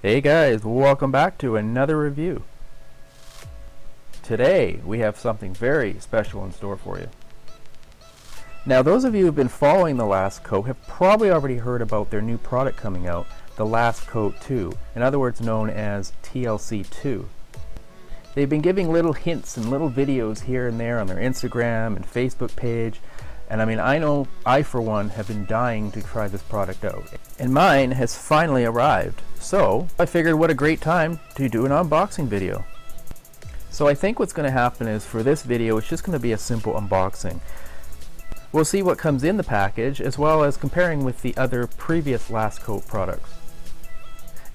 Hey guys, welcome back to another review. Today we have something very special in store for you. Now those of you who have been following The Last Coat have probably already heard about their new product coming out, The Last Coat 2, in other words known as TLC2. They've been giving little hints and little videos here and there on their Instagram and Facebook page, and I know I for one have been dying to try this product out. And mine has finally arrived, so I figured what a great time to do an unboxing video. So I think what's going to happen is for this video it's just going to be a simple unboxing. We'll see what comes in the package as well as comparing with the other previous Last Coat products.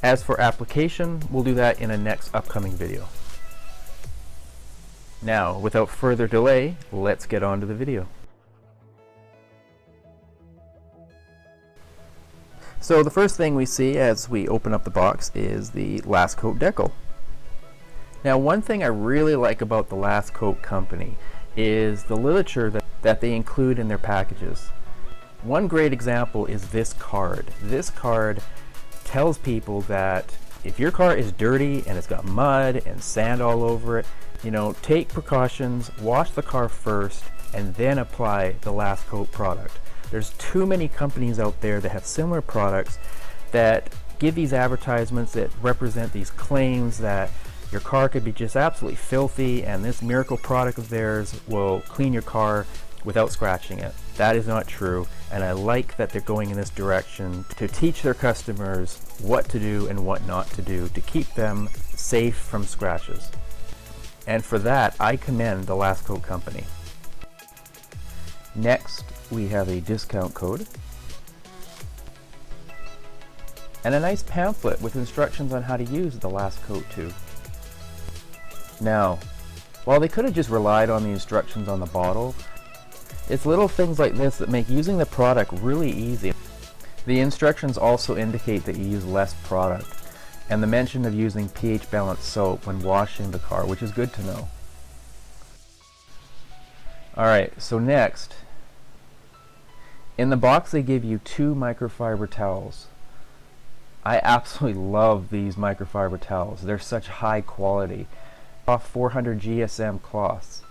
As for application, we'll do that in a next upcoming video. Now, without further delay, let's get on to the video. So the first thing we see as we open up the box is the Last Coat decal. Now one thing I really like about the Last Coat company is the literature that they include in their packages. One great example is this card. This card tells people that if your car is dirty and it's got mud and sand all over it, take precautions, wash the car first, and then apply the Last Coat product. There's too many companies out there that have similar products that give these advertisements that represent these claims that your car could be just absolutely filthy and this miracle product of theirs will clean your car without scratching it. That is not true, and I like that they're going in this direction to teach their customers what to do and what not to do to keep them safe from scratches. And for that, I commend the Last Coat company. Next, we have a discount code and a nice pamphlet with instructions on how to use the Last Coat 2. Now, while they could have just relied on the instructions on the bottle, it's little things like this that make using the product really easy. The instructions also indicate that you use less product, and the mention of using pH balanced soap when washing the car, which is good to know. Alright, so next, in the box they give you 2 microfiber towels. I absolutely love these microfiber towels. They're such high quality. Off 400 GSM cloths.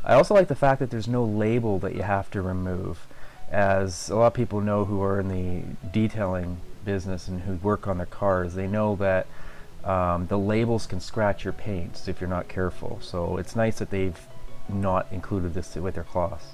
I also like the fact that there's no label that you have to remove, as a lot of people know who are in the detailing business and who work on their cars. They know that the labels can scratch your paints if you're not careful, so it's nice that they've not included this with their cloths.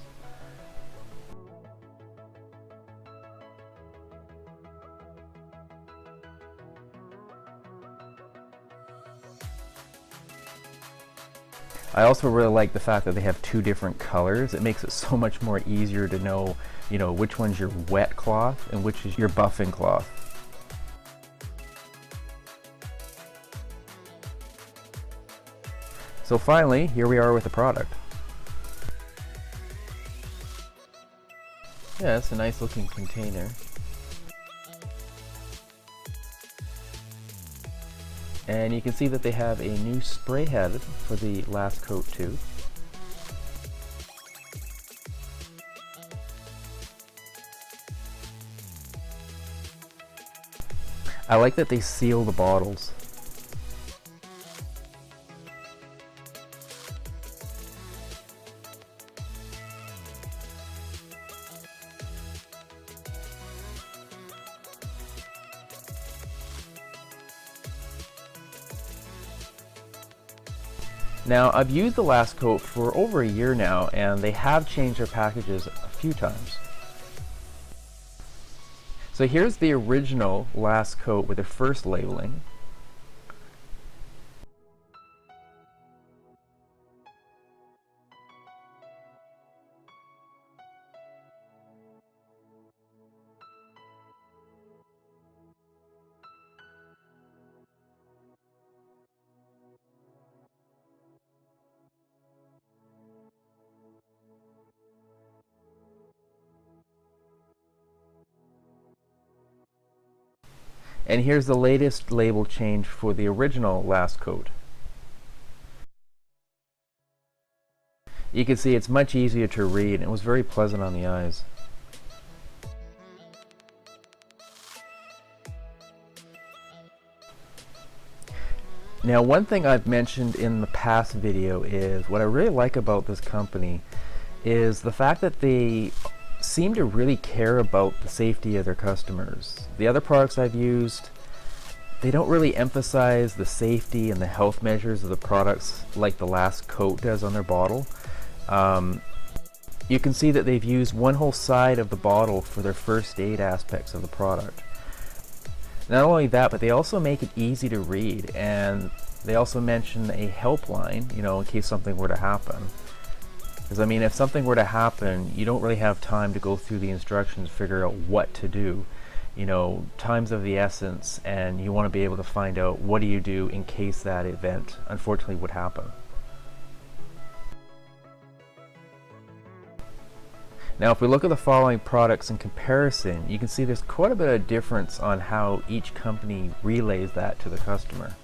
I also really like the fact that they have 2 different colors. It makes it so much more easier to know, which one's your wet cloth and which is your buffing cloth. So finally, here we are with the product. Yeah, it's a nice looking container. And you can see that they have a new spray head for the Last Coat 2. I like that they seal the bottles. Now, I've used the Last Coat for over a year now, and they have changed their packages a few times. So here's the original Last Coat with the first labeling. And here's the latest label change for the original Last Coat. You can see it's much easier to read, and it was very pleasant on the eyes. Now, one thing I've mentioned in the past video is what I really like about this company is the fact that they seem to really care about the safety of their customers. The other products I've used, they don't really emphasize the safety and the health measures of the products like the last coat does on their bottle. You can see that they've used one whole side of the bottle for their first aid aspects of the product. Not only that, but they also make it easy to read, and they also mention a helpline, you know, in case something were to happen. Because I mean, if something were to happen, you don't really have time to go through the instructions, figure out what to do. You know, time's of the essence, and you want to be able to find out what do you do in case that event unfortunately would happen. Now, if we look at the following products in comparison, you can see there's quite a bit of difference on how each company relays that to the customer.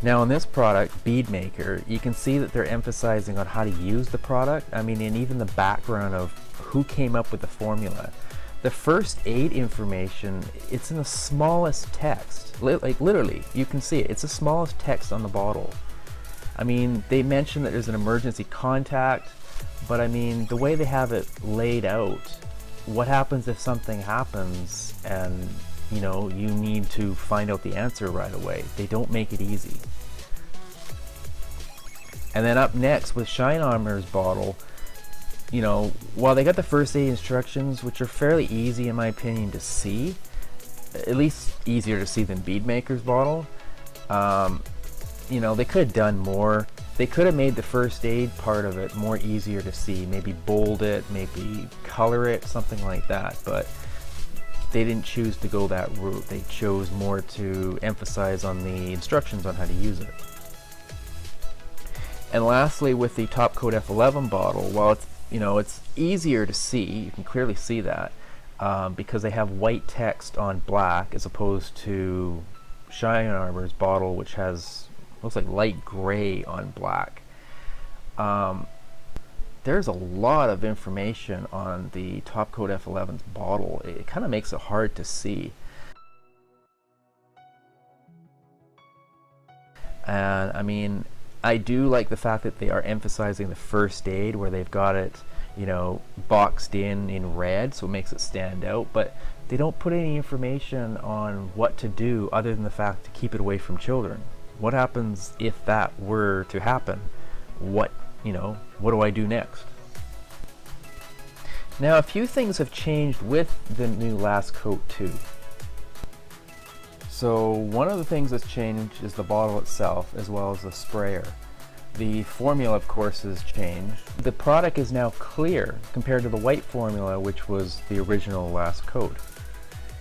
Now, in this product, Bead Maker, you can see that they're emphasizing on how to use the product. I mean, and even the background of who came up with the formula. The first aid information, it's in the smallest text. Like literally, you can see it. It's the smallest text on the bottle. I mean, they mention that there's an emergency contact, but I mean, the way they have it laid out, what happens if something happens and, you know, you need to find out the answer right away? They don't make it easy. And then up next with Shine Armor's bottle, you know, while they got the first aid instructions, which are fairly easy in my opinion to see, at least easier to see than Bead Maker's bottle, you know, they could have done more. They could have made the first aid part of it more easier to see, maybe bold it, maybe color it, something like that, but they didn't choose to go that route. They chose more to emphasize on the instructions on how to use it. And lastly, with the Top Coat F11 bottle, while it's, you know, it's easier to see, you can clearly see that, because they have white text on black as opposed to Shine Armor's bottle, which has, looks like light gray on black. There's a lot of information on the Top Coat F11's bottle. It kind of makes it hard to see. And I mean, I do like the fact that they are emphasizing the first aid, where they've got it, you know, boxed in red, so it makes it stand out, but they don't put any information on what to do other than the fact to keep it away from children. What happens if that were to happen? What, you know, what do I do next? Now, a few things have changed with the new Last Coat 2. So one of the things that's changed is the bottle itself, as well as the sprayer. The formula, of course, has changed. The product is now clear compared to the white formula, which was the original Last Coat.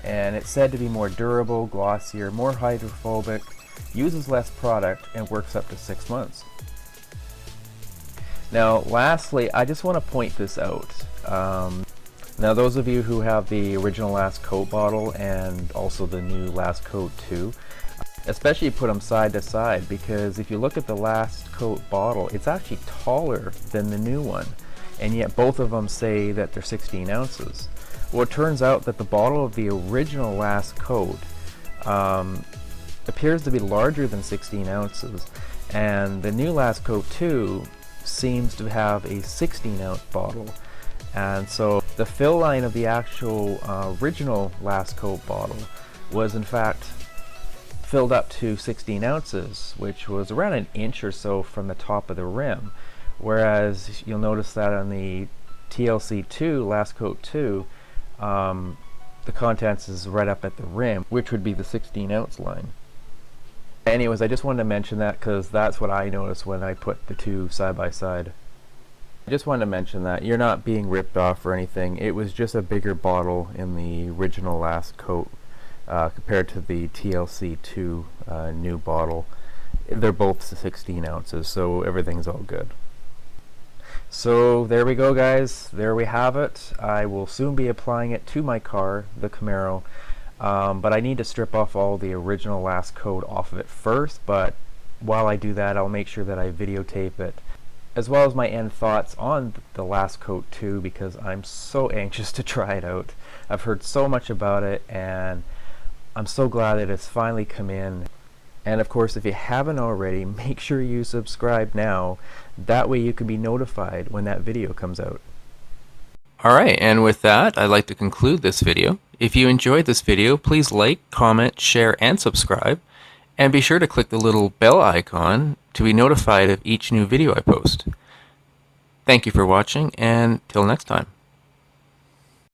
And it's said to be more durable, glossier, more hydrophobic, uses less product, and works up to 6 months. Now, lastly, I just want to point this out. Now, those of you who have the original Last Coat bottle and also the new Last Coat 2, especially put them side to side, because if you look at the Last Coat bottle, it's actually taller than the new one, and yet both of them say that they're 16 ounces. Well, it turns out that the bottle of the original Last Coat appears to be larger than 16 ounces, and the new Last Coat 2 seems to have a 16-ounce bottle. And so the fill line of the actual original Last Coat bottle was in fact filled up to 16 ounces, which was around an inch or so from the top of the rim. Whereas you'll notice that on the TLC2, Last Coat 2, the contents is right up at the rim, which would be the 16-ounce line. Anyways, I just wanted to mention that because that's what I noticed when I put the two side by side. I just wanted to mention that you're not being ripped off or anything. It was just a bigger bottle in the original Last Coat compared to the TLC2 new bottle. They're both 16 ounces, so everything's all good. So there we go, guys. There we have it. I will soon be applying it to my car, the Camaro, but I need to strip off all the original Last Coat off of it first. But while I do that, I'll make sure that I videotape it, as well as my end thoughts on the Last Coat 2, because I'm so anxious to try it out. I've heard so much about it, and I'm so glad that it's finally come in. And of course, if you haven't already, make sure you subscribe now. That way you can be notified when that video comes out. Alright, and with that, I'd like to conclude this video. If you enjoyed this video, please like, comment, share, and subscribe. And be sure to click the little bell icon to be notified of each new video I post. Thank you for watching, and till next time.